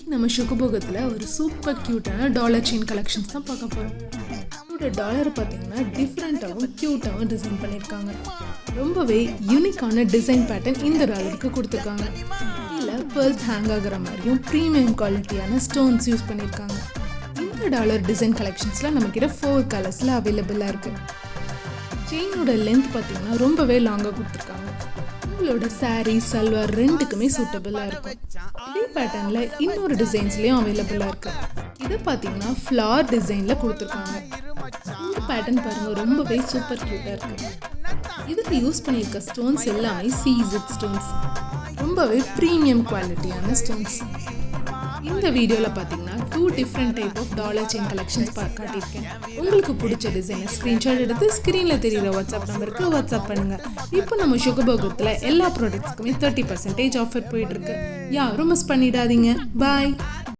இன்னைக்கு நம்ம சுகபோகத்தில் ஒரு சூப்பர் க்யூட்டான டாலர் செயின் கலெக்ஷன்ஸ் தான் பார்க்க போகிறோம். இதோட டாலர் பார்த்தீங்கன்னா டிஃப்ரெண்ட்டாகவும் க்யூட்டாகவும் டிசைன் பண்ணியிருக்காங்க. ரொம்பவே யூனிக்கான டிசைன் பேட்டர்ன் இந்த டாலருக்கு கொடுத்துருக்காங்க. இதில் பேர்ல்ஸ் ஹேங் ஆகிற மாதிரியும் ப்ரீமியம் குவாலிட்டியான ஸ்டோன்ஸ் யூஸ் பண்ணியிருக்காங்க. இந்த டாலர் டிசைன் கலெக்ஷன்ஸில் நம்மக்கிட்ட 4 கலர்ஸில் அவைலபிளாக இருக்குது. செயினோட லென்த் பார்த்தீங்கன்னா ரொம்பவே லாங்காக கொடுத்துருக்காங்க. உங்களோட சாரீ சல்வார் ரெண்டுக்குமே சூட்டபிளாக இருக்கும். இதே பேட்டர்னில் இன்னொரு டிசைன்ஸ்லேயும் அவைலபிளாக இருக்குது. இதை பார்த்தீங்கன்னா ஃப்ளார் டிசைனில் கொடுத்துருக்காங்க. இந்த பேட்டர்ன் பாருங்கள், ரொம்பவே சூப்பர் க்யூட்டாக இருக்குது. இதுக்கு யூஸ் பண்ணியிருக்க ஸ்டோன்ஸ் எல்லாமே சீசட் ஸ்டோன்ஸ், ரொம்பவே ப்ரீமியம் குவாலிட்டியான ஸ்டோன்ஸ். இந்த வீடியோவில் பார்த்தீங்கன்னா 2 different type of dollar chain collections காட்டியிருக்கேன். உங்களுக்கு பிடிச்ச டிசைனை ஸ்க்ரீன்ஷாட் எடுத்து ஸ்க்ரீனில் தெரிகிற வாட்ஸ்அப் நம்பருக்கு வாட்ஸ்அப் பண்ணுங்கள். இப்போ நம்ம சுகபோகத்தில் எல்லா ப்ராடக்ட்ஸ்க்குமே 30% ஆஃபர் போயிட்டுருக்கு. யாரும் மிஸ் பண்ணிடாதீங்க. பாய்.